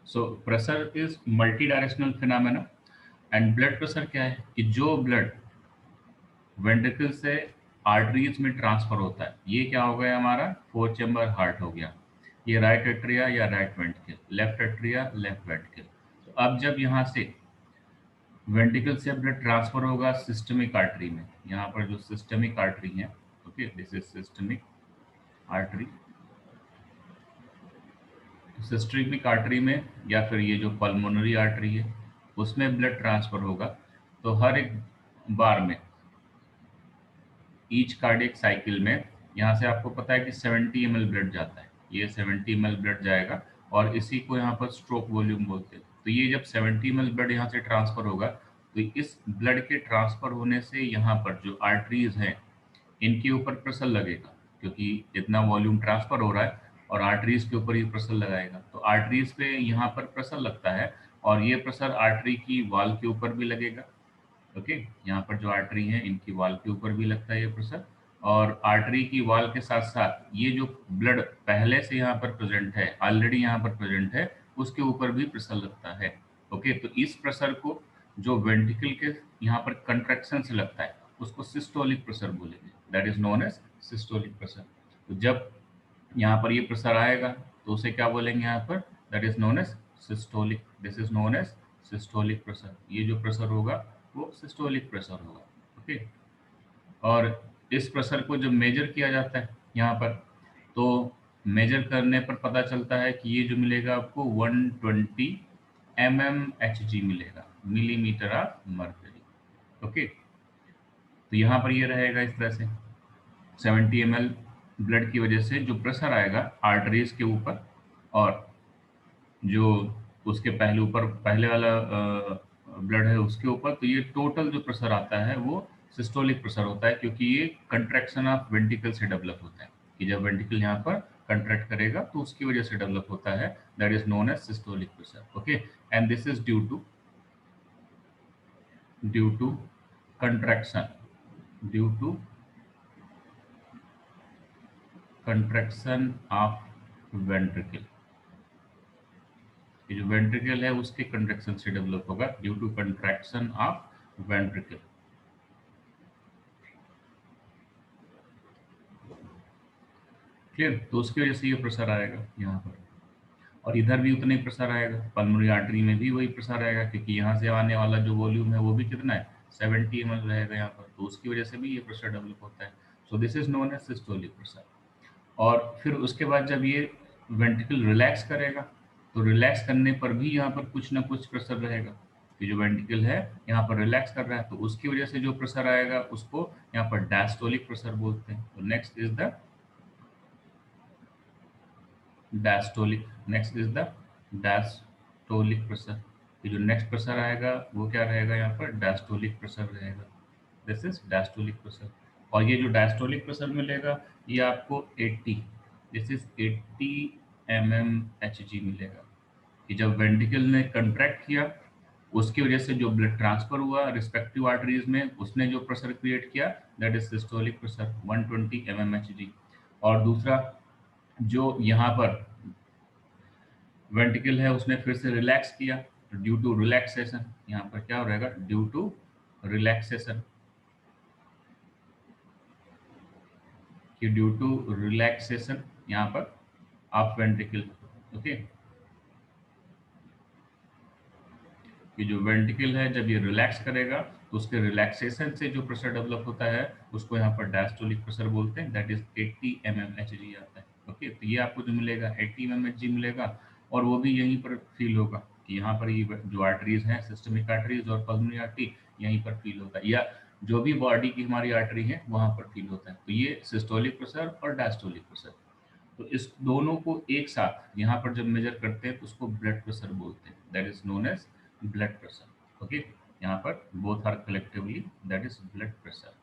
So pressure is multi directional phenomena and blood pressure क्या है कि जो ब्लड वेंट्रिकल से आर्टरीज में ट्रांसफर होता है, ये क्या हो गया हमारा फोर चेम्बर हार्ट हो गया, ये राइट एट्रिया या right ventricle, left atria left ventricle. तो अब जब यहाँ से वेंट्रिकल से ब्लड ट्रांसफर होगा सिस्टमिक आर्टरी में, यहाँ पर जो सिस्टमिक आर्टरी है, okay this is systemic artery, systemic artery में या फिर ये जो पल्मोनरी आर्टरी है उसमें ब्लड ट्रांसफर होगा। तो हर एक बार में ईच कार्डियक साइकिल में यहाँ से आपको पता है कि 70 ml ब्लड जाता है, ये 70 ml ब्लड जाएगा और इसी को यहाँ पर स्ट्रोक वॉल्यूम बोलते हैं। तो ये जब 70 ml ब्लड यहाँ से ट्रांसफर होगा तो इस ब्लड के ट्रांसफर होने से यहाँ पर जो आर्टरीज हैं इनके ऊपर प्रेशर लगेगा, क्योंकि इतना वॉल्यूम ट्रांसफर हो रहा है और आर्टरीज के ऊपर ही प्रेशर लगाएगा। तो आर्टरीज पे यहाँ पर प्रेशर लगता है और ये प्रेशर आर्टरी की वॉल के ऊपर भी लगेगा। ओके, यहाँ पर जो आर्टरी है इनकी वॉल के ऊपर भी लगता है ये प्रेशर, और आर्टरी की वॉल के साथ साथ ये जो ब्लड पहले से यहाँ पर प्रेजेंट है, ऑलरेडी यहाँ पर प्रेजेंट है, उसके ऊपर भी प्रेशर लगता है। ओके, तो इस प्रेशर को जो वेंट्रिकल के यहाँ पर कंट्रैक्शन से लगता है उसको सिस्टोलिक प्रेशर बोलेंगे, that is known as systolic pressure. तो जब यहाँ पर ये प्रेशर आएगा तो उसे क्या बोलेंगे यहाँ पर, that is known as systolic, this is known as systolic pressure. ये जो प्रेशर होगा वो सिस्टोलिक प्रेशर होगा। ओके, और इस प्रेशर को जब मेजर किया जाता है यहाँ पर, तो मेजर करने पर पता चलता है कि ये जो मिलेगा आपको 120 mmHg मिलेगा, मिलीमीटर ऑफ मर्करी। ओके, तो यहाँ पर ये रहेगा इस तरह से 70 ml ब्लड की वजह से जो प्रेशर आएगा आर्टरीज के ऊपर, और जो उसके पहले ऊपर पहले वाला ब्लड है उसके ऊपर, तो ये टोटल जो प्रेशर आता है वो सिस्टोलिक प्रेशर होता है, क्योंकि ये कंट्रैक्शन ऑफ वेंट्रिकल से डेवलप होता है कि जब वेंट्रिकल यहाँ पर कंट्रैक्ट करेगा तो उसकी वजह से डेवलप होता है, that is known as systolic pressure. Okay, and this is due to contraction, due to contraction of ventricle, ये जो वेंट्रिकल है उसके कंट्रैक्शन से डेवलप होगा, due to contraction of ventricle. Clear, तो उसकी वजह से ये प्रेशर आएगा यहाँ पर, और इधर भी उतना ही प्रेशर आएगा, पल्मोनरी आर्टरी में भी वही प्रेशर आएगा, क्योंकि यहाँ से आने वाला जो वॉल्यूम है वो भी कितना है 70 ml रहेगा यहाँ पर, तो उसकी वजह से भी ये प्रेशर डेवलप होता है। So this is known as systolic pressure. और फिर उसके बाद जब ये वेंट्रिकल रिलैक्स करेगा तो रिलैक्स करने पर भी यहाँ पर कुछ ना कुछ प्रेशर रहेगा, कि जो वेंट्रिकल है यहाँ पर रिलैक्स कर रहा है तो उसकी वजह से जो प्रेशर आएगा उसको यहाँ पर डायस्टोलिक प्रेशर बोलते हैं। तो next is the diastolic, next is the diastolic pressure. ये जो नेक्स्ट प्रेशर आएगा वो क्या रहेगा, यहाँ पर डायस्टोलिक प्रेशर रहेगा, दिस इज डायस्टोलिक प्रेशर। और ये जो डायस्टोलिक प्रेशर मिलेगा ये आपको 80, दिस इज 80 mmHg मिलेगा, कि जब वेंट्रिकल ने कंट्रैक्ट किया उसकी वजह से जो ब्लड ट्रांसफर हुआ रिस्पेक्टिव आर्टरीज में, उसने जो प्रेशर क्रिएट किया that is systolic pressure 120 mmHg। और दूसरा जो यहाँ पर वेंट्रिकल है उसने फिर से रिलैक्स किया, तो ड्यू टू रिलैक्सेशन यहाँ पर क्या हो रहेगा, ड्यू टू रिलैक्सेशन, कि ड्यू टू रिलैक्सेशन यहाँ पर ऑफ वेंट्रिकल। ओके, कि जो वेंट्रिकल है जब ये रिलैक्स करेगा तो उसके रिलैक्सेशन से जो प्रेशर डेवलप होता है उसको यहाँ पर डायस्टोलिक प्रेशर बोलते हैं, दैट इज 80 mmHg आता है। ओके, तो ये आपको जो मिलेगा 80 mmHg मिलेगा, और वो भी यहीं पर फील होगा, कि यहाँ पर ये जो आर्टरीज हैं सिस्टमिक आर्टरीज और पल्मोनरी आर्टरी यहीं पर फील होता है, या जो भी बॉडी की हमारी आर्टरी है वहाँ पर फील होता है। तो ये सिस्टोलिक प्रेशर और डायस्टोलिक प्रेशर, तो इस दोनों को एक साथ यहाँ पर जब मेजर करते हैं तो उसको ब्लड प्रेशर बोलते हैं, that is known as blood pressure. Okay, यहाँ पर both are collectively that is blood pressure.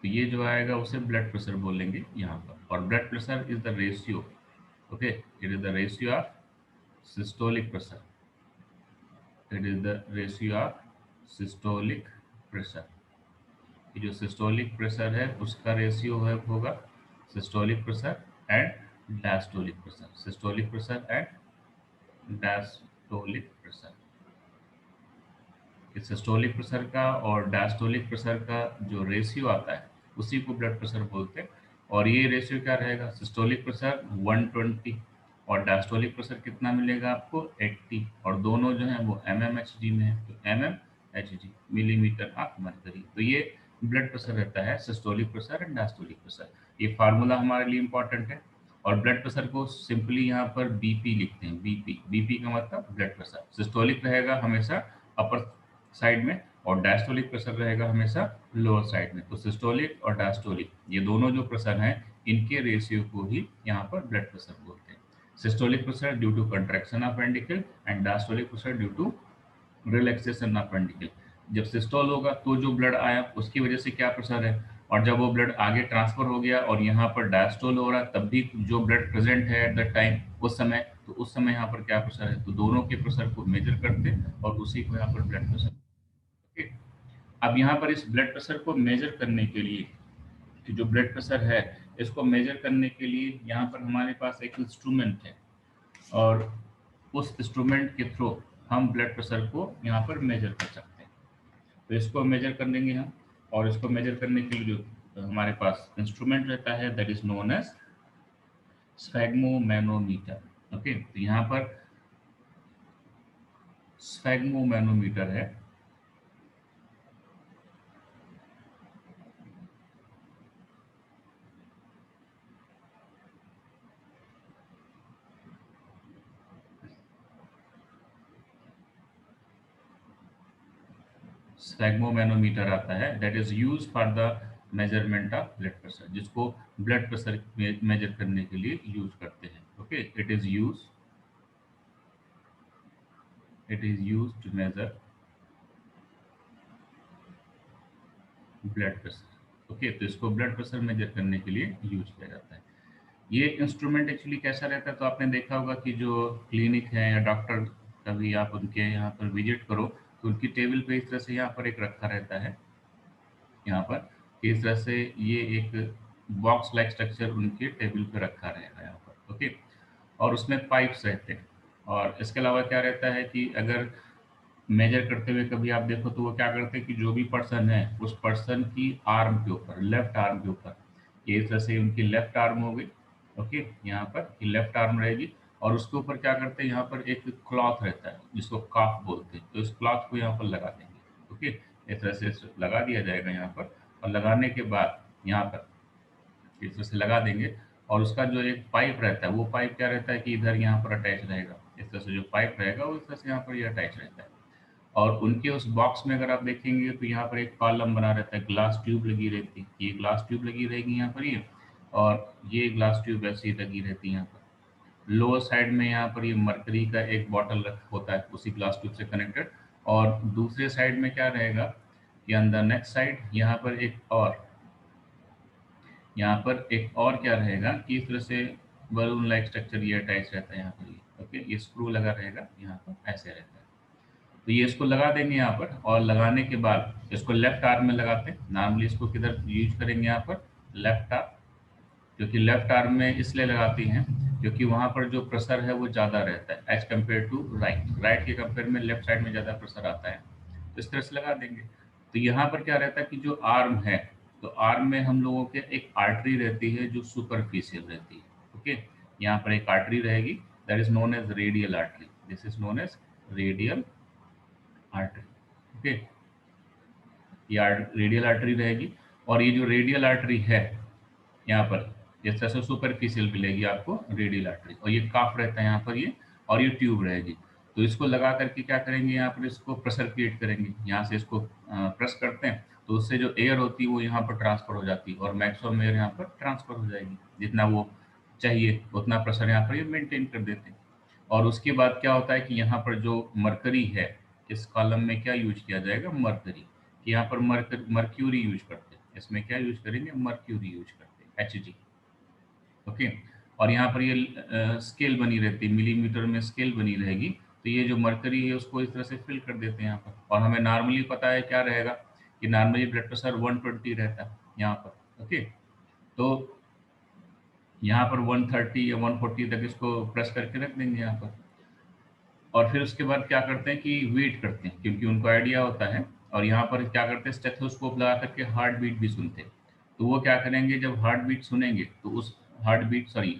तो ये जो आएगा उसे ब्लड प्रेशर बोलेंगे यहाँ पर, और blood pressure is the ratio, okay it is the ratio of systolic pressure, it is the ratio of systolic pressure. ये जो सिस्टोलिक प्रेशर है उसका रेशियो है होगा systolic pressure and diastolic pressure, systolic pressure and diastolic pressure. Systolic pressure का और diastolic pressure का जो रेशियो आता है उसी को ब्लड प्रेशर बोलते हैं। और ये रेशियो क्या रहेगा, सिस्टोलिक प्रेशर 120 और डायस्टोलिक प्रेशर कितना मिलेगा आपको 80, और दोनों जो है वो mmHg में है, तो mmHg मिलीमीटर ऑफ मर्करी। तो ये ब्लड प्रेशर रहता है, systolic pressure and diastolic pressure. ये फार्मूला हमारे लिए इंपॉर्टेंट है। और ब्लड प्रेशर को सिंपली यहाँ पर बीपी लिखते हैं, बीपी, बीपी का मतलब ब्लड प्रेशर। सिस्टोलिक रहेगा हमेशा अपर साइड में और डायस्टोलिक प्रेशर रहेगा हमेशा लोअर साइड में। तो सिस्टोलिक और डायस्टोलिक ये दोनों जो प्रेशर हैं इनके रेशियो को ही यहाँ पर ब्लड प्रेशर बोलते हैं। Systolic pressure due to contraction of ventricle and diastolic pressure due to relaxation of ventricle. जब सिस्टोल होगा तो जो ब्लड आया उसकी वजह से क्या प्रेशर है, और जब वो ब्लड आगे ट्रांसफर हो गया और यहाँ पर डायस्टोल हो रहा है तब भी जो ब्लड प्रेजेंट है एट द टाइम उस समय, तो उस समय यहाँ पर क्या प्रेशर है, तो दोनों के प्रेशर को मेजर करते हैं और उसी को यहाँ पर ब्लड प्रेशर। ओके, अब यहाँ पर इस ब्लड प्रेशर को मेजर करने के लिए, कि जो ब्लड प्रेशर है इसको मेजर करने के लिए यहाँ पर हमारे पास एक इंस्ट्रूमेंट है, और उस इंस्ट्रूमेंट के थ्रू हम ब्लड प्रेशर को यहाँ पर मेजर कर सकते हैं। तो इसको मेजर कर लेंगे हम, और इसको मेजर करने के लिए जो हमारे पास इंस्ट्रूमेंट रहता है that is known as sphygmomanometer. Okay, तो यहाँ पर स्फैग्मोमैनोमीटर है। स्फैग्मोमैनोमीटर आता है that is use for the measurement of blood pressure, जिसको ब्लड प्रेशर मेजर करने के लिए यूज करते हैं। Okay, it is use to measure blood pressure. Okay, तो इसको ब्लड प्रेशर मेजर करने के लिए यूज किया जाता है। ये इंस्ट्रूमेंट एक्चुअली कैसा रहता है, तो आपने देखा होगा कि जो क्लिनिक है या डॉक्टर, कभी आप उनके यहाँ पर विजिट करो तो उनकी टेबल पे इस तरह से यहाँ पर एक रखा रहता है, यहाँ पर इस तरह से ये एक बॉक्स लाइक स्ट्रक्चर उनके टेबल पे रखा रहेगा यहाँ पर। ओके, और उसमें पाइप्स रहते हैं। और इसके अलावा क्या रहता है कि अगर मेजर करते हुए कभी आप देखो तो वो क्या करते हैं कि जो भी पर्सन है उस पर्सन की आर्म के ऊपर, लेफ्ट आर्म के ऊपर, ये इस तरह से उनकी लेफ्ट आर्म हो गई। ओके, यहाँ पर लेफ्ट आर्म रहेगी और उसके ऊपर क्या करते हैं, यहाँ पर एक क्लॉथ रहता है जिसको काफ बोलते हैं, तो इस क्लॉथ को यहाँ पर लगा देंगे। ओके, इस तरह से लगा दिया जाएगा यहाँ पर, और लगाने के बाद यहाँ पर इस तरह से लगा देंगे। और उसका जो एक पाइप रहता है वो पाइप क्या रहता है कि इधर यहाँ पर अटैच रहेगा, इस तरह से जो पाइप रहेगा वो इस तरह से यहाँ पर ये अटैच रहता है। और उनके उस बॉक्स में अगर आप देखेंगे तो यहाँ पर एक कॉलम बना रहता है, ग्लास ट्यूब लगी रहती है, ये ग्लास ट्यूब लगी रहेगी यहाँ पर ये, और ये ग्लास ट्यूब ऐसी लगी रहती है यहाँ पर। लोअर साइड में यहाँ पर ये मरकरी का एक बॉटल रख होता है उसी ग्लास ट्यूब से कनेक्टेड, और दूसरे साइड में क्या रहेगा कि अंदर नेक्स्ट साइड यहाँ पर एक और, यहाँ पर एक और क्या रहेगा कि इस तरह से बलून लाइक स्ट्रक्चर ये अटैच रहता है यहाँ पर ये। ओके, ये स्क्रू लगा रहेगा यहाँ पर, ऐसे रहता है। तो ये इसको लगा देंगे यहाँ पर, और लगाने के बाद इसको लेफ्ट आर्म में लगाते हैं। नॉर्मली इसको किधर यूज करेंगे, यहाँ पर लेफ्ट आर्म, क्योंकि लेफ्ट आर्म में इसलिए लगाती हैं क्योंकि वहाँ पर जो प्रेशर है वो ज़्यादा रहता है as compare to right. Right के कंपेयर में लेफ्ट साइड में ज़्यादा प्रेशर आता है, तो इस तरह से लगा देंगे। तो यहाँ पर क्या रहता है कि जो आर्म है, तो आर्म में हम लोगों के एक आर्टरी रहती है जो सुपरफिशियल रहती है। ओके, यहाँ पर एक आर्टरी रहेगी that is known as radial artery, this is known as radial artery. Okay, ये रेडियल आर्टरी रहेगी, और ये जो रेडियल आर्टरी है यहाँ पर जिस तरह से सुपरफिशियल मिलेगी आपको रेडियल आर्टरी, और ये काफ रहता है यहाँ पर ये, और ये ट्यूब रहेगी। तो इसको लगा करके क्या करेंगे, यहाँ पर इसको प्रेशर क्रिएट करेंगे, यहाँ से इसको प्रेस करते हैं तो उससे जो एयर होती है वो यहाँ पर ट्रांसफर हो जाती है, और मैक्सिमम एयर यहाँ पर ट्रांसफर हो जाएगी, जितना वो चाहिए उतना प्रेशर यहाँ पर ये मेंटेन कर देते हैं। और उसके बाद क्या होता है कि यहाँ पर जो मरकरी है, इस कॉलम में क्या यूज किया जाएगा, मरकरी, कि यहाँ पर मर्क्यूरी यूज करते हैं, इसमें क्या यूज करेंगे, मर्क्यूरी यूज करते हैं, Hg। ओके, और यहाँ पर ये स्केल बनी रहती है, मिलीमीटर में स्केल बनी रहेगी, तो ये जो मरकरी है उसको इस तरह से फिल कर देते हैं यहाँ पर। और हमें नॉर्मली पता है क्या रहेगा कि नॉर्मली ब्लड प्रेशर 120 रहता है यहाँ पर। ओके, तो यहाँ पर 130 या 140 तक इसको प्रेस करके रख देंगे यहाँ पर। और फिर उसके बाद क्या करते हैं कि वेट करते हैं, क्योंकि उनको आइडिया होता है। और यहाँ पर क्या करते हैं, स्टेथोस्कोप लगा करके हार्ट बीट भी सुनते हैं। तो वो क्या करेंगे, जब हार्ट बीट सुनेंगे तो उस heart beat sorry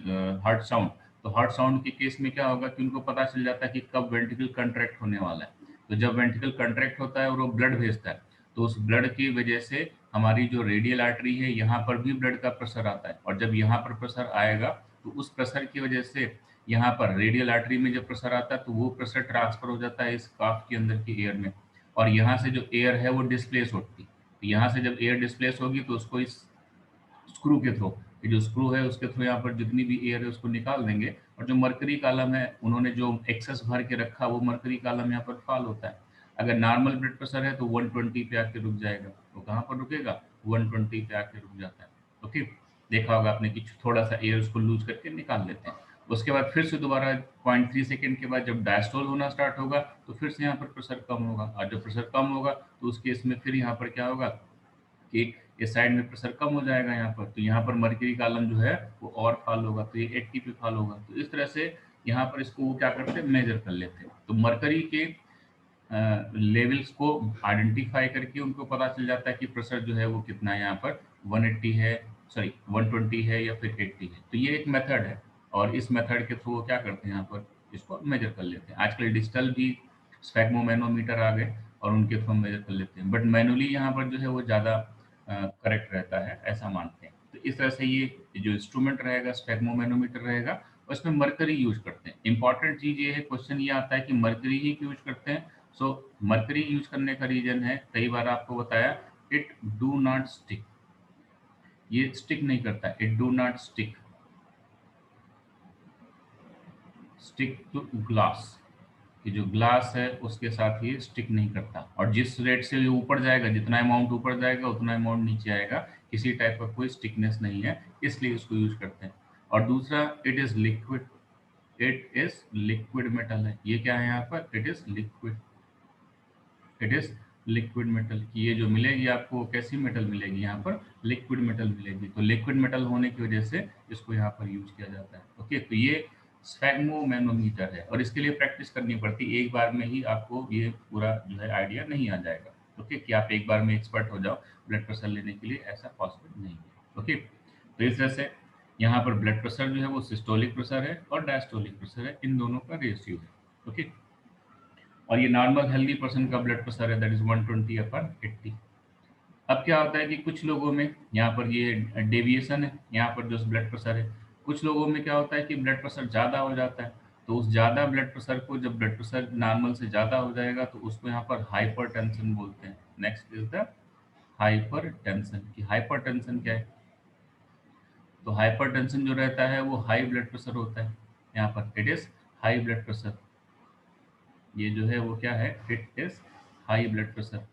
heart sound, तो हार्ट साउंड के केस में क्या होगा कि उनको पता चल जाता है कि कब वेंट्रिकल कंट्रैक्ट होने वाला है। तो जब वेंट्रिकल कंट्रैक्ट होता है और वो ब्लड भेजता है, तो उस ब्लड की वजह से हमारी जो रेडियल आर्टरी है यहाँ पर भी ब्लड का प्रेशर आता है। और जब यहाँ पर प्रेशर आएगा तो उस प्रेशर की वजह से यहाँ पर रेडियल आर्टरी में जब प्रेशर आता है तो वो प्रेशर ट्रांसफर हो जाता है इस काफ के अंदर की एयर में। और यहाँ से जो एयर है वो डिस्प्लेस होती है। तो यहाँ से जब एयर डिस्प्लेस होगी तो उसको इस स्क्रू के थ्रू, ये जो स्क्रू है उसके थ्रू यहाँ पर जितनी भी एयर है उसको निकाल देंगे। और जो मरकरी कॉलम है उन्होंने जो एक्सेस भर के रखा वो मरकरी कॉलम यहाँ पर फॉल होता है। अगर नॉर्मल ब्लड प्रेशर है तो 120 पे आके रुक जाएगा। तो कहाँ पर रुकेगा, 120 पे आके रुक जाता है। ओके, देखा होगा आपने कि थोड़ा सा एयर उसको लूज करके निकाल लेते हैं। उसके बाद फिर से दोबारा 0.3 सेकेंड के बाद जब डायस्टोल होना स्टार्ट होगा तो फिर से यहाँ पर प्रेशर कम होगा। और जब प्रेशर कम होगा तो उस केस में फिर यहाँ पर क्या होगा कि इस साइड में प्रेशर कम हो जाएगा यहाँ पर। तो यहाँ पर मर्क्यूरी कॉलम जो है वो और फॉल होगा, तो ये 80 पे फॉल होगा। तो इस तरह से यहाँ पर इसको वो क्या करते हैं, मेजर कर लेते हैं। तो मरकरी के लेवल्स को आइडेंटिफाई करके उनको पता चल जाता है कि प्रेशर जो है वो कितना है, यहाँ पर 180 है, सॉरी 120 है या फिर 80 है। तो ये एक मेथड है और इस मेथड के थ्रू वो क्या करते हैं, यहाँ पर इसको मेजर कर लेते हैं। आजकल डिजिटल भी स्फेग्मोमेनोमीटर आ गए और उनके थ्रू मेजर कर लेते हैं, बट मैनुअली यहाँ पर जो है वो ज़्यादा करेक्ट रहता है, ऐसा मानते हैं। तो इस तरह से ये जो इंस्ट्रूमेंट रहेगा स्फेग्मोमेनोमीटर रहेगा, उसमें मरकरी यूज करते हैं। इंपॉर्टेंट चीज ये है, क्वेश्चन ये आता है कि मरकरी ही क्यों यूज करते हैं। सो मरकरी यूज करने का रीजन है, कई बार आपको बताया, इट डू नॉट स्टिक, ये स्टिक नहीं करता, it do not stick, stick to glass, कि जो ग्लास है उसके साथ ये स्टिक नहीं करता। और जिस रेट से ये ऊपर जाएगा, जितना अमाउंट ऊपर जाएगा उतना अमाउंट नीचे आएगा, किसी टाइप का कोई स्टिकनेस नहीं है, इसलिए इसको यूज करते हैं। और दूसरा, it is liquid, it is liquid metal है। ये क्या है यहाँ पर, it is liquid, it is liquid metal, की ये जो मिलेगी आपको कैसी मेटल मिलेगी, यहाँ पर लिक्विड मेटल मिलेगी। तो लिक्विड मेटल होने की वजह से इसको यहाँ पर यूज किया जाता है। ओके, तो ये स्फेग्मोमेनोमीटर है और इसके लिए प्रैक्टिस करनी पड़ती है। एक बार में ही आपको ये पूरा जो है आइडिया नहीं आ जाएगा। ओके, कि आप एक बार में एक्सपर्ट हो जाओ ब्लड प्रेशर लेने के लिए, ऐसा पॉसिबल नहीं है। ओके, तो इस तरह से यहाँ पर ब्लड प्रेशर जो है वो सिस्टोलिक प्रेशर है और डायस्टोलिक प्रेशर है, इन दोनों का रेशियो है। ओके, और ये नॉर्मल हेल्दी पर्सन का ब्लड प्रेशर है, दैट इज 120/80। अब क्या होता है कि कुछ लोगों में यहाँ पर ये डेविएशन है, यहाँ पर जो ब्लड प्रेशर है, कुछ लोगों में क्या होता है कि ब्लड प्रेशर ज़्यादा हो जाता है। तो उस ज़्यादा ब्लड प्रेशर को, जब ब्लड प्रेशर नॉर्मल से ज़्यादा हो जाएगा तो उसको यहाँ पर हाइपर टेंशन बोलते हैं। Next is the hyper tension. कि हाइपर टेंशन क्या है, तो हाइपर टेंशन जो रहता है वो हाई ब्लड प्रेशर होता है। यहाँ पर it is high blood pressure, ये जो है वो क्या है, it is high blood pressure,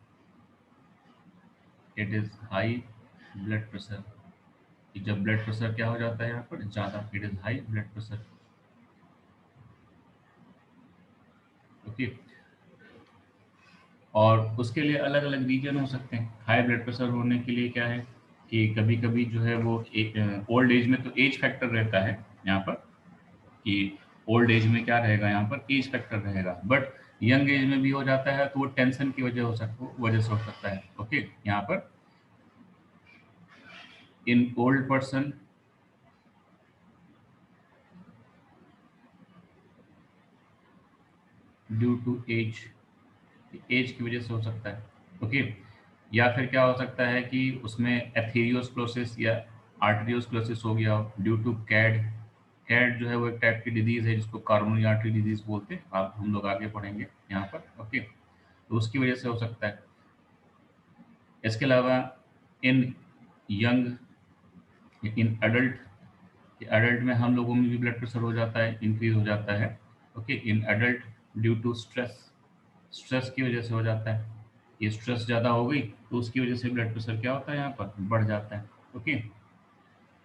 it is high blood pressure. कि जब ब्लड प्रेशर क्या हो जाता है यहाँ पर ज़्यादा, it is high blood pressure. Okay, और उसके लिए अलग अलग रीजन हो सकते हैं। हाई ब्लड प्रेशर होने के लिए क्या है कि कभी कभी जो है वो ओल्ड एज में तो एज फैक्टर रहता है यहाँ पर, कि ओल्ड एज में क्या रहेगा, यहाँ पर एज फैक्टर रहेगा। बट यंग एज में भी हो जाता है तो वो टेंशन की वजह से हो सकता है। ओके, यहाँ पर in old person, due to age, age की वजह से हो सकता है। ओके, या फिर क्या हो सकता है कि उसमें एथेरियोस्क्लोसिस या आर्टेरियोस्क्लोसिस हो गया ड्यू टू कैड। कैड जो है वो एक टाइप की डिजीज है जिसको कार्बोनरी आर्टरी डिजीज बोलते हैं, आप हम लोग आगे पढ़ेंगे यहाँ पर। ओके, तो उसकी वजह से हो सकता है। इसके अलावा इन यंग, इन एडल्ट, एडल्ट में हम लोगों में भी ब्लड प्रेशर हो जाता है, इंक्रीज हो जाता है। Okay, in adult due to stress, stress की वजह से हो जाता है। ये स्ट्रेस ज़्यादा हो गई तो उसकी वजह से ब्लड प्रेशर क्या होता है, यहाँ पर बढ़ जाता है। ओके,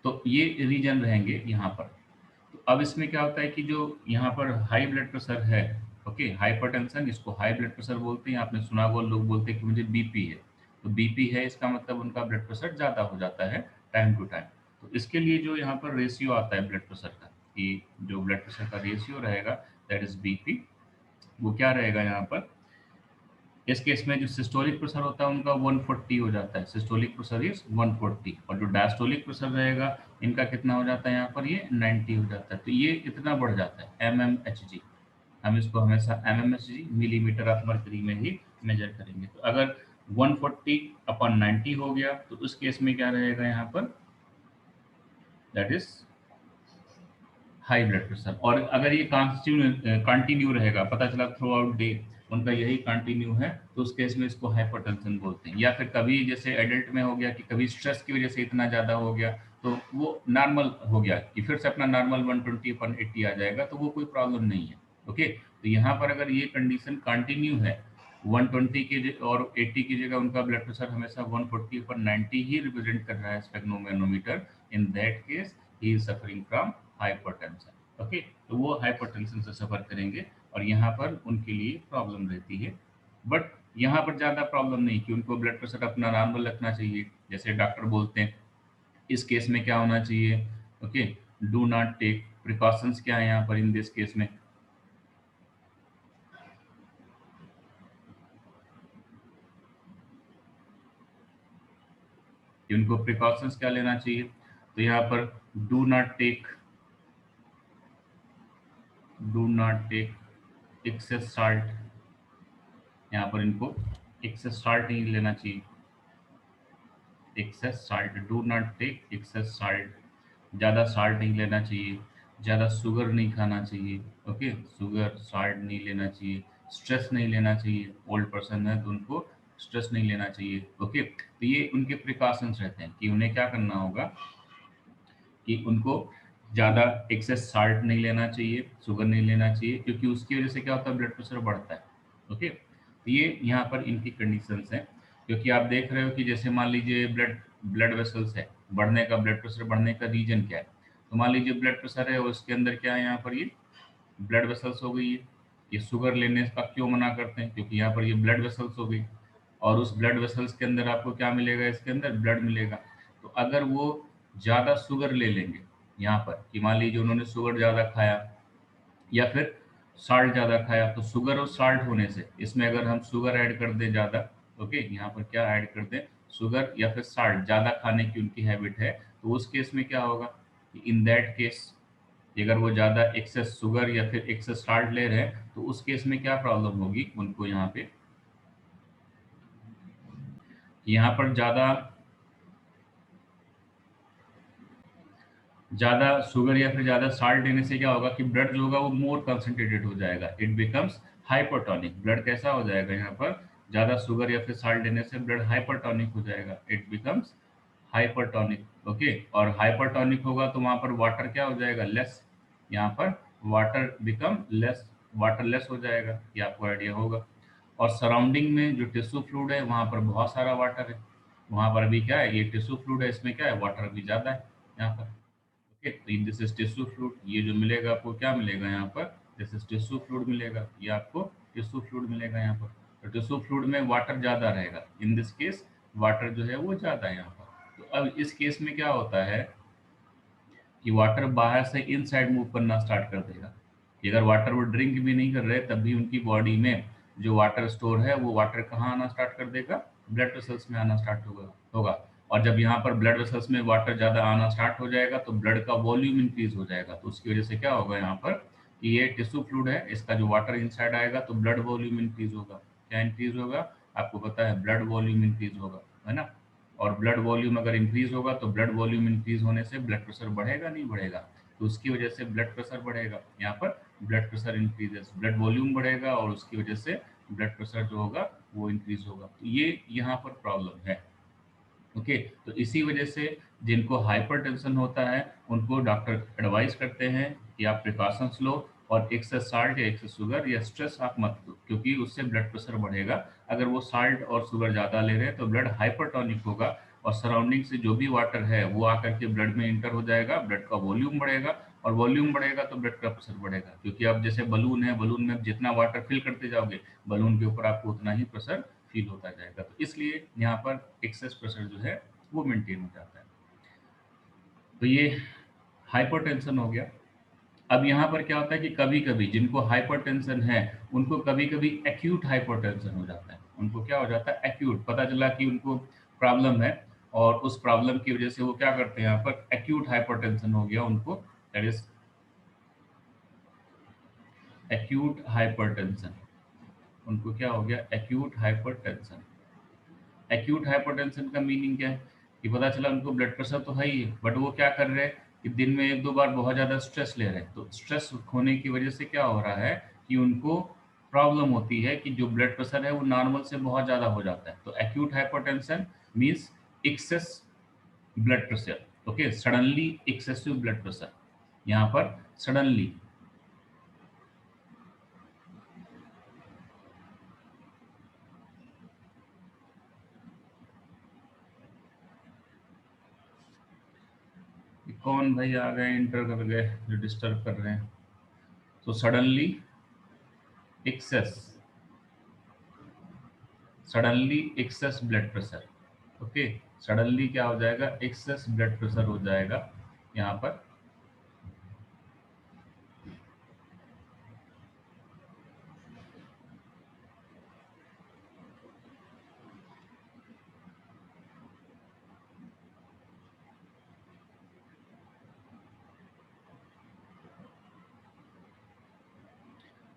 तो ये रीजन रहेंगे यहाँ पर। तो अब इसमें क्या होता है कि जो यहाँ पर हाई ब्लड प्रेशर है, ओके, हाइपरटेंशन, इसको हाई ब्लड प्रेशर बोलते हैं। आपने सुना होगा लोग बोलते हैं कि मुझे बीपी है, तो बीपी है इसका मतलब उनका ब्लड प्रेशर ज़्यादा हो जाता है टाइम टू टाइम। तो इसके लिए जो यहाँ पर रेशियो आता है ब्लड प्रेशर का, कि जो ब्लड प्रेशर का रेशियो रहेगा दैट इज बीपी, वो क्या रहेगा यहाँ पर, इस केस में जो सिस्टोलिक प्रेशर होता है उनका 140 हो जाता है, सिस्टोलिक प्रेशर इज 140, और जो डायस्टोलिक प्रेशर रहेगा इनका कितना हो जाता है यहाँ पर, ये 90 हो जाता है। तो ये इतना बढ़ जाता है mmHg, हम इसको हमेशा mmHg मिलीमीटर ऑफ मर्करी में ही मेजर करेंगे। तो अगर 140/90 हो गया तो उस केस में क्या रहेगा यहाँ पर, that is high blood pressure. और अगर ये कंटिन्यू रहेगा, पता चला थ्रू आउट डे उनका यही कंटिन्यू है, तो उस केस में इसको हाइपरटेंशन बोलते हैं। या फिर कभी जैसे एडल्ट में हो गया कि कभी स्ट्रेस की वजह से इतना ज़्यादा हो गया तो वो नॉर्मल हो गया कि फिर से अपना नॉर्मल 120/80 आ जाएगा, तो वो कोई प्रॉब्लम नहीं है। ओके, तो यहाँ पर अगर ये कंडीशन कंटिन्यू है 120 की और 80 की जगह उनका ब्लड प्रेशर हमेशा 140/90 ही रिप्रेजेंट कर रहा है sphygmomanometer, in that case he is suffering from hypertension. Okay, तो वो हाइपरटेंशन से सफर करेंगे और यहाँ पर उनके लिए प्रॉब्लम रहती है। बट यहाँ पर ज़्यादा प्रॉब्लम नहीं कि उनको ब्लड प्रेशर अपना नॉर्मल रखना चाहिए, जैसे डॉक्टर बोलते हैं। इस केस में क्या होना चाहिए, okay, do not take precautions, क्या है यहाँ पर इन दिस केस में, कि उनको प्रिकॉशंस क्या लेना चाहिए। तो यहाँ पर do not take excess salt, यहाँ पर इनको एक्सेस साल्ट नहीं लेना चाहिए, excess salt, do not take excess salt, ज़्यादा साल्ट नहीं लेना चाहिए, ज़्यादा शुगर नहीं खाना चाहिए। ओके, शुगर साल्ट नहीं लेना चाहिए, स्ट्रेस नहीं लेना चाहिए, ओल्ड पर्सन है तो उनको स्ट्रेस नहीं लेना चाहिए। ओके, तो ये उनके प्रिकॉशंस रहते हैं कि उन्हें क्या करना होगा, कि उनको ज़्यादा एक्सेस साल्ट नहीं लेना चाहिए, शुगर नहीं लेना चाहिए, क्योंकि उसकी वजह से क्या होता है, ब्लड प्रेशर बढ़ता है। ओके, तो ये यहाँ पर इनकी कंडीशंस हैं। क्योंकि आप देख रहे हो कि जैसे मान लीजिए ब्लड ब्लड वेसल्स है बढ़ने का, ब्लड प्रेशर बढ़ने का रीजन क्या है। तो मान लीजिए ब्लड प्रेशर है और उसके अंदर क्या है, यहाँ पर ये ब्लड वेसल्स हो गई है। ये शुगर लेने का क्यों मना करते हैं, क्योंकि यहाँ पर ये ब्लड वेसल्स हो गई, और उस ब्लड वेसल्स के अंदर आपको क्या मिलेगा, इसके अंदर ब्लड मिलेगा। तो अगर वो ज़्यादा शुगर ले लेंगे यहाँ पर, कि मान लीजिए उन्होंने शुगर ज़्यादा खाया या फिर साल्ट ज़्यादा खाया, तो शुगर और साल्ट होने से इसमें अगर हम शुगर ऐड कर दें ज़्यादा, ओके, यहाँ पर क्या ऐड कर दें, शुगर या फिर साल्ट ज़्यादा खाने की उनकी हैबिट है, तो उस केस में क्या होगा, इन दैट केस अगर वो ज़्यादा एक्सेस शुगर या फिर एक्सेस साल्ट ले रहे हैं, तो उस केस में क्या प्रॉब्लम होगी उनको, यहाँ पर ज़्यादा ज़्यादा शुगर या फिर ज़्यादा साल्ट लेने से क्या होगा कि ब्लड जो होगा वो मोर कंसंट्रेटेड हो जाएगा, इट बिकम्स हाइपरटोनिक। ब्लड कैसा हो जाएगा, यहाँ पर ज़्यादा शुगर या फिर साल्ट लेने से ब्लड हाइपरटोनिक हो जाएगा, इट बिकम्स हाइपरटोनिक। ओके, और हाइपरटोनिक होगा तो वहाँ पर वाटर क्या हो जाएगा, लेस, यहाँ पर water become less, water less हो जाएगा, ये आपको आइडिया होगा। और सराउंडिंग में जो टिश्यू फ्लूइड है वहाँ पर बहुत सारा वाटर है, वहाँ पर भी क्या है, ये टिश्यू फ्लूइड है, इसमें क्या है, वाटर भी ज़्यादा है यहाँ पर। ओके, तो दिस इज टिश्यू फ्लूइड, ये जो मिलेगा आपको क्या मिलेगा यहाँ पर, दिस इज टिश्यू फ्लूइड मिलेगा, ये आपको टिश्यू फ्लूइड मिलेगा यहाँ पर। तो टिश्यू फ्लूइड में वाटर ज़्यादा रहेगा, इन दिस केस वाटर जो है वो ज़्यादा है यहाँ पर। तो अब इस केस में क्या होता है कि वाटर बाहर से इनसाइड मूव करना स्टार्ट कर देगा, कि अगर वाटर वो ड्रिंक भी नहीं कर रहे तब भी उनकी बॉडी में जो वाटर स्टोर है वो वाटर कहाँ आना स्टार्ट कर देगा, ब्लड वेसल्स में आना स्टार्ट होगा। और जब यहाँ पर ब्लड वेसल्स में वाटर ज़्यादा आना स्टार्ट हो जाएगा तो ब्लड का वॉल्यूम इंक्रीज हो जाएगा, तो उसकी वजह से क्या होगा यहाँ पर कि ये टिश्यू फ्लूइड है, इसका जो वाटर इनसाइड आएगा तो ब्लड वॉल्यूम इंक्रीज होगा। क्या इंक्रीज होगा, आपको पता है, ब्लड वॉल्यूम इंक्रीज होगा, है ना। और ब्लड वॉल्यूम अगर इंक्रीज होगा तो ब्लड वॉल्यूम इंक्रीज होने से ब्लड प्रेशर बढ़ेगा नहीं बढ़ेगा, तो उसकी वजह से ब्लड प्रेशर बढ़ेगा, यहाँ पर blood pressure increases, blood volume बढ़ेगा और उसकी वजह से ब्लड प्रेशर जो होगा वो इंक्रीज होगा। तो ये यहाँ पर प्रॉब्लम है। ओके, तो इसी वजह से जिनको हाइपरटेंशन होता है उनको डॉक्टर एडवाइस करते हैं कि आप प्रिकॉशंस लो और एक्सेस साल्ट या एक्सेस शुगर या स्ट्रेस आप मत लो, क्योंकि उससे ब्लड प्रेशर बढ़ेगा। अगर वो साल्ट और शुगर ज़्यादा ले रहे हैं तो ब्लड हाइपरटोनिक होगा और सराउंडिंग से जो भी वाटर है वो आकर के ब्लड में इंटर हो जाएगा, ब्लड का वॉल्यूम बढ़ेगा और वॉल्यूम बढ़ेगा तो ब्लड का प्रेशर बढ़ेगा, क्योंकि अब जैसे बलून है, बलून में जितना वाटर फिल करते जाओगे बलून के ऊपर आपको उतना ही प्रेशर फील होता जाएगा। तो इसलिए यहाँ पर एक्सेस प्रेशर जो है वो मेंटेन हो जाता है। तो ये हाइपरटेंशन हो गया। अब यहाँ पर क्या होता है कि कभी कभी जिनको हाइपरटेंशन है उनको कभी कभी एक्यूट हाइपरटेंशन हो जाता है। उनको क्या हो जाता है, एक्यूट, पता चला कि उनको प्रॉब्लम है और उस प्रॉब्लम की वजह से वो क्या करते हैं, यहाँ पर एक्यूट हाइपरटेंशन हो गया उनको, दैट इज एक्यूट हाइपरटेंशन। उनको क्या हो गया, एक्यूट हाइपरटेंशन। एक्यूट हाइपरटेंशन का मीनिंग क्या है कि पता चला उनको ब्लड प्रेशर तो है ही है, बट वो क्या कर रहे हैं कि दिन में एक दो बार बहुत ज़्यादा स्ट्रेस ले रहे हैं। तो स्ट्रेस होने की वजह से क्या हो रहा है कि उनको प्रॉब्लम होती है कि जो ब्लड प्रेशर है वो नॉर्मल से बहुत ज़्यादा हो जाता है। तो acute hypertension means excess blood pressure. Okay, suddenly excessive blood pressure, यहाँ पर सडनली। कौन भाई आ गए, इंटर कर गए जो डिस्टर्ब कर रहे हैं। तो suddenly excess, suddenly excess blood pressure. Okay, suddenly क्या हो जाएगा, एक्सेस ब्लड प्रेशर हो जाएगा यहाँ पर।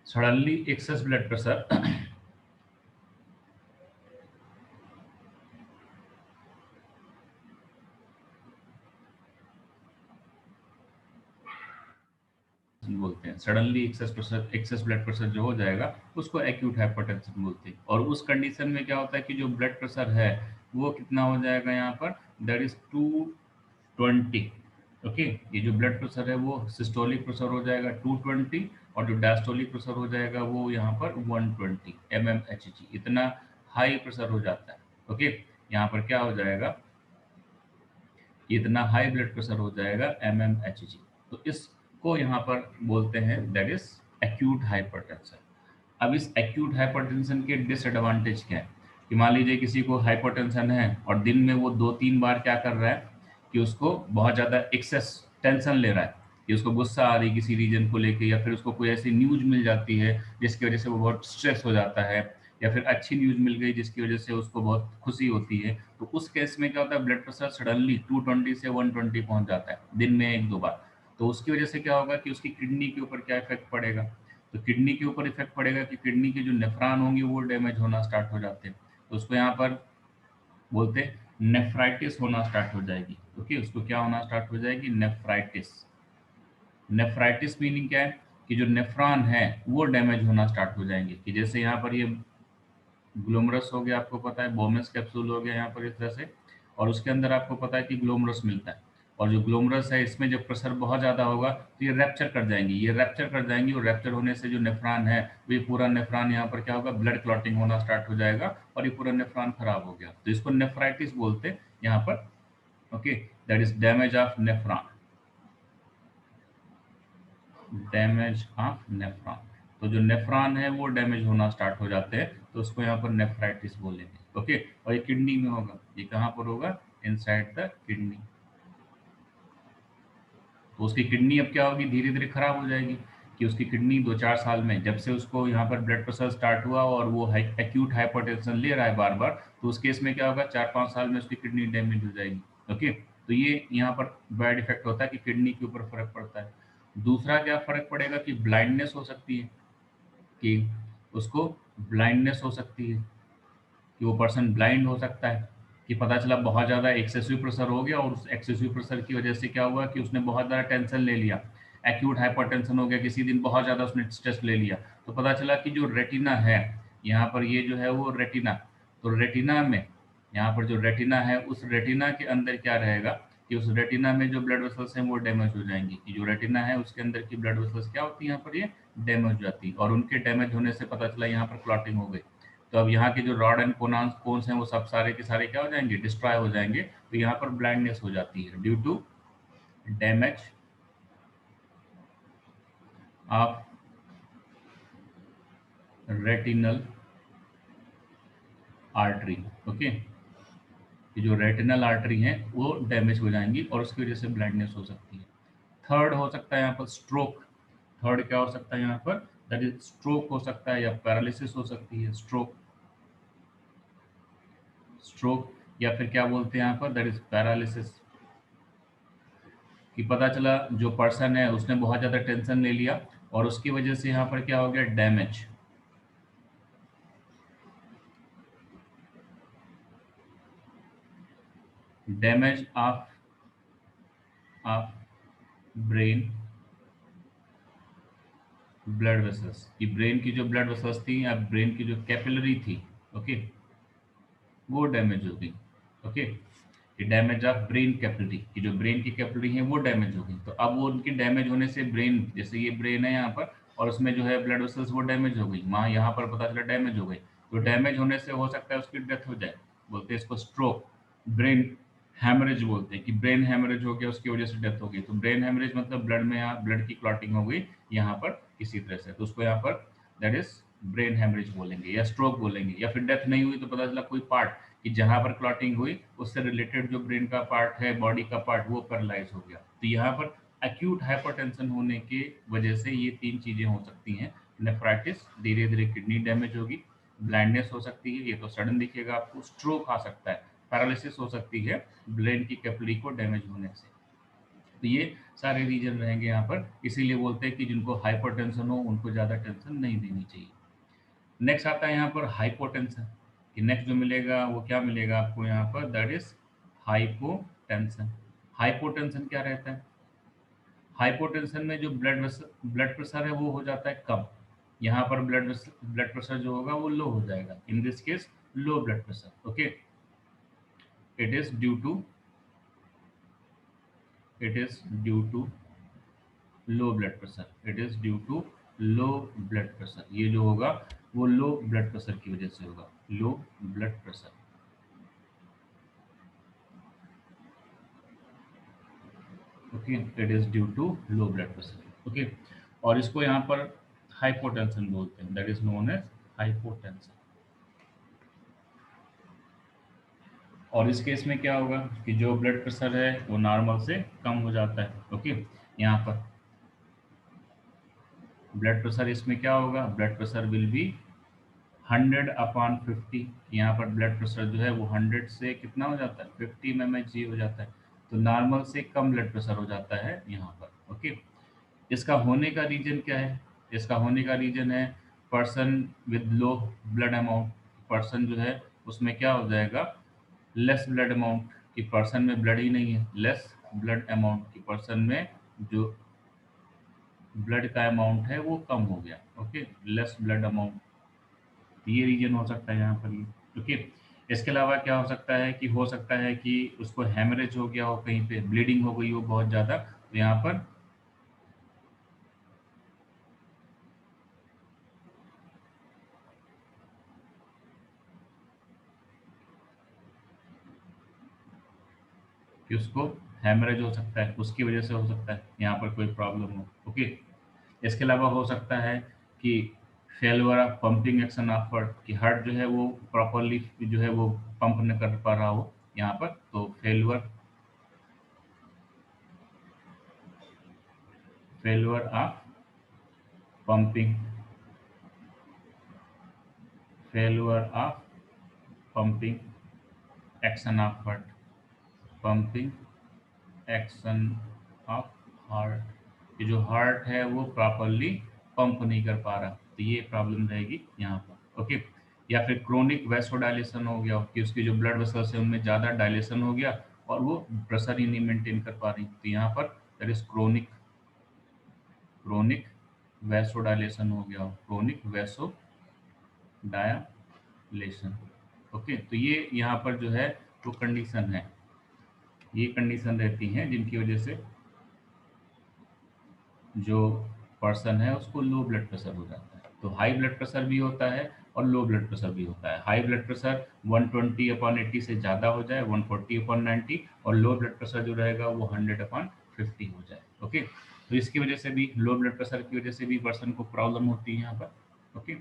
सडनली एक्सेस ब्लड प्रेशर बोलते हैं। Suddenly excess pressure, excess blood pressure जो हो जाएगा उसको एक्यूट हाइपरटेंशन बोलते हैं। और उस कंडीशन में क्या होता है कि जो ब्लड प्रेशर है वो कितना हो जाएगा यहाँ पर, दैट इज 220। ओके, ये जो ब्लड प्रेशर है वो सिस्टोलिक प्रेशर हो जाएगा 220, और जो डायस्टोलिक प्रेशर हो जाएगा वो यहाँ पर 120 mmHg। इतना हाई प्रेशर हो जाता है। ओके, यहाँ पर क्या हो जाएगा, इतना हाई ब्लड प्रेशर हो जाएगा mmHg। तो इसको यहाँ पर बोलते हैं दैट इज एक्यूट हाइपरटेंशन। अब इस एक्यूट हाइपरटेंशन के डिसएडवांटेज क्या है कि मान लीजिए किसी को हाइपरटेंशन है और दिन में वो दो तीन बार क्या कर रहा है कि उसको बहुत ज़्यादा एक्सेस टेंशन ले रहा है, कि उसको गुस्सा आ रही किसी रीजन को लेके, या फिर उसको कोई ऐसी न्यूज मिल जाती है जिसकी वजह से वो बहुत स्ट्रेस हो जाता है, या फिर अच्छी न्यूज मिल गई जिसकी वजह से उसको बहुत खुशी होती है। तो उस केस में क्या होता है, ब्लड प्रेशर सडनली 220 से 120 पहुंच जाता है दिन में एक दो बार। तो उसकी वजह से क्या होगा कि उसकी किडनी के ऊपर क्या इफेक्ट पड़ेगा। तो किडनी के ऊपर इफेक्ट पड़ेगा कि किडनी के जो नेफ्रॉन होंगे वो डैमेज होना स्टार्ट हो जाते हैं। तो उसको यहाँ पर बोलते हैं नेफ्राइटिस होना स्टार्ट हो जाएगी। ओके, उसको क्या होना स्टार्ट हो जाएगी, नेफ्राइटिस। नेफ्राइटिस मीनिंग क्या है कि जो नेफ्रॉन है वो डैमेज होना स्टार्ट हो जाएंगे। कि जैसे यहाँ पर ये ग्लोमरस हो गया, आपको पता है बोमस कैप्सूल हो गया यहाँ पर इस तरह से, और उसके अंदर आपको पता है कि ग्लोमरस मिलता है। और जो ग्लोमरस है इसमें जब प्रेशर बहुत ज़्यादा होगा तो ये रैप्चर कर जाएंगी, ये रैप्चर कर जाएंगी, और रैप्चर होने से जो नेफ्रॉन है वो पूरा नेफ्रॉन यहाँ पर क्या होगा, ब्लड क्लॉटिंग होना स्टार्ट हो जाएगा और ये पूरा नेफ्रॉन खराब हो गया। तो इसको नेफ्राइटिस बोलते हैं यहाँ पर। Okay, that is damage of nephron, damage of nephron. तो जो नेफ्रॉन है वो डैमेज होना स्टार्ट हो जाते हैं, तो उसको यहाँ पर नेफ्राइटिस बोलेंगे। ओके, और ये किडनी में होगा, ये कहाँ पर होगा, इनसाइड द किडनी। तो उसकी किडनी अब क्या होगी, धीरे धीरे खराब हो जाएगी। कि उसकी किडनी दो चार साल में, जब से उसको यहाँ पर ब्लड प्रेशर स्टार्ट हुआ और वो एक्यूट हाइपरटेंशन ले रहा है बार बार, तो उस केस में क्या होगा, 4-5 साल में उसकी किडनी डैमेज हो जाएगी। ओके, तो ये यहाँ पर बैड इफेक्ट होता है कि किडनी के ऊपर फर्क पड़ता है। दूसरा क्या फर्क पड़ेगा कि ब्लाइंडनेस हो सकती है, कि उसको ब्लाइंडनेस हो सकती है, कि वो पर्सन ब्लाइंड हो सकता है। कि पता चला बहुत ज़्यादा एक्सेसिव प्रेशर हो गया और उस एक्सेसिव प्रेशर की वजह से क्या हुआ कि उसने बहुत ज़्यादा टेंशन ले लिया, एक्यूट हाइपरटेंशन हो गया, किसी दिन बहुत ज़्यादा उसने स्ट्रेस ले लिया। तो पता चला कि जो रेटिना है यहाँ पर, ये जो है वो रेटिना, तो रेटिना में, यहाँ पर जो रेटिना है उस रेटिना के अंदर क्या रहेगा कि उस रेटिना में जो ब्लड वेसल्स हैं वो डैमेज हो जाएंगी। कि जो रेटिना है उसके अंदर की ब्लड वेसल्स क्या होती है, यहाँ पर ये डैमेज हो जाती है, और उनके डैमेज होने से पता चला यहाँ पर क्लॉटिंग हो गई। तो अब यहाँ के जो रॉड एंड कोन्स हैं वो सब सारे के सारे क्या हो जाएंगे, डिस्ट्रॉय हो जाएंगे। तो यहाँ पर ब्लाइंडनेस हो जाती है due to damage of retinal artery. Okay, कि जो रेटिनल आर्टरी हैं वो डैमेज हो जाएंगी और उसकी वजह से ब्लाइंडनेस हो सकती है। थर्ड हो सकता है यहाँ पर स्ट्रोक। थर्ड क्या हो सकता है यहाँ पर, दैट इज स्ट्रोक हो सकता है या पैरालिसिस हो सकती है। स्ट्रोक, स्ट्रोक या फिर क्या बोलते हैं यहाँ पर, दैट इज पैरालिसिस। कि पता चला जो पर्सन है उसने बहुत ज़्यादा टेंशन ले लिया और उसकी वजह से यहाँ पर क्या हो गया, damage. Damage of of brain blood vessels, कि ब्रेन की जो ब्लड वेसल्स थी या ब्रेन की जो कैपिलरी थी, ओके, वो डैमेज हो गई। ओके, कि डैमेज ऑफ ब्रेन कैपिलरी, की जो ब्रेन की कैपिलरी है वो डैमेज हो गई। तो अब वो उनकी डैमेज होने से ब्रेन, जैसे ये ब्रेन है यहाँ पर और उसमें जो है ब्लड वेसल्स वो डैमेज हो गई, वहाँ यहाँ पर पता चला डैमेज हो गई। तो डैमेज होने से हो सकता है उसकी डेथ हो जाए, बोलते हैं इसको स्ट्रोक। ब्रेन हैमरेज बोलते हैं कि ब्रेन हैमरेज हो गया, उसकी वजह से डेथ हो गई। तो ब्रेन हैमरेज मतलब ब्लड में यहाँ ब्लड की क्लॉटिंग हो गई यहाँ पर किसी तरह से, तो उसको यहाँ पर दैट इज ब्रेन हैमरेज बोलेंगे या स्ट्रोक बोलेंगे। या फिर डेथ नहीं हुई तो पता चला कोई पार्ट, कि जहाँ पर क्लॉटिंग हुई उससे रिलेटेड जो ब्रेन का पार्ट है, बॉडी का पार्ट, वो पैरालाइज हो गया। तो यहाँ पर एक्यूट हाइपरटेंशन होने की वजह से ये तीन चीजें हो सकती हैं। नेफ्राइटिस, धीरे धीरे किडनी डैमेज होगी, ब्लाइंडनेस हो सकती है, ये तो सडन दिखेगा आपको, स्ट्रोक आ सकता है, पैरालिसिस हो सकती है ब्रेन की कैपिलरी को डैमेज होने से। तो ये सारे रीजन रहेंगे यहाँ पर, इसीलिए बोलते हैं कि जिनको हाइपरटेंशन हो उनको ज़्यादा टेंशन नहीं देनी चाहिए। नेक्स्ट आता है यहाँ पर हाइपोटेंशन, कि नेक्स्ट जो मिलेगा वो क्या मिलेगा आपको यहाँ पर, दैट इज हाइपोटेंशन। हाइपोटेंशन क्या रहता है, हाइपोटेंशन में जो ब्लड प्रेशर है वो हो जाता है कम। यहाँ पर ब्लड प्रेशर जो होगा वो लो हो जाएगा, in this case low blood pressure. Okay, it is due to it is due to low blood pressure, it is due to low blood pressure. ये जो होगा वो लो ब्लड प्रेशर की वजह से होगा, low blood pressure. Okay, it is due to low blood pressure. Okay, और इसको यहाँ पर हाइपोटेंशन बोलते हैं, that is known as hypotension. और इस केस में क्या होगा कि जो ब्लड प्रेशर है वो नॉर्मल से कम हो जाता है। ओके, यहाँ पर ब्लड प्रेशर इसमें क्या होगा, ब्लड प्रेशर विल बी 100/50। यहाँ पर ब्लड प्रेशर जो है वो 100 से कितना हो जाता है, 50 mmHg हो जाता है। तो नॉर्मल से कम ब्लड प्रेशर हो जाता है यहाँ पर। ओके, इसका होने का रीजन क्या है, इसका होने का रीजन है person with low blood amount. Person जो है उसमें क्या हो जाएगा, लेस ब्लड अमाउंट, कि पर्सन में ब्लड ही नहीं है, लेस ब्लड अमाउंट, की पर्सन में जो ब्लड का अमाउंट है वो कम हो गया। ओके, लेस ब्लड अमाउंट, ये रीजन हो सकता है यहाँ पर ये। ओके, इसके अलावा क्या हो सकता है, कि हो सकता है कि उसको हेमरेज हो गया हो, कहीं पे ब्लीडिंग हो गई हो बहुत ज़्यादा, तो यहाँ पर कि उसको हेमरेज हो सकता है, उसकी वजह से हो सकता है यहाँ पर कोई प्रॉब्लम हो। ओके, इसके अलावा हो सकता है कि failure of pumping action of heart, कि हार्ट जो है वो प्रॉपरली जो है वो पंप न कर पा रहा हो यहाँ पर, तो failure of pumping failure of pumping action of heart, pumping action of heart, ये जो हार्ट है वो प्रॉपरली पंप नहीं कर पा रहा, तो ये प्रॉब्लम रहेगी यहाँ पर। ओके, या फिर क्रोनिक वैसोडाइलेशन हो गया, कि उसकी जो ब्लड वेसल्स है उनमें ज़्यादा डायलेशन हो गया और वो प्रेशर ही नहीं मेंटेन कर पा रही, तो यहाँ पर दैट इज क्रोनिक वैसोडाइलेशन हो गया, क्रोनिक वैसोडाइलेशन। ओके, तो ये यहाँ पर जो है वो कंडीशन है, ये कंडीशन रहती हैं जिनकी वजह से जो पर्सन है उसको लो ब्लड प्रेशर हो जाता है। तो हाई ब्लड प्रेशर भी होता है और लो ब्लड प्रेशर भी होता है। हाई ब्लड प्रेशर 120/80 से ज़्यादा हो जाए, 140/90, और लो ब्लड प्रेशर जो रहेगा वो 100/50 हो जाए। ओके, तो इसकी वजह से भी, लो ब्लड प्रेशर की वजह से भी पर्सन को प्रॉब्लम होती है यहाँ पर। ओके,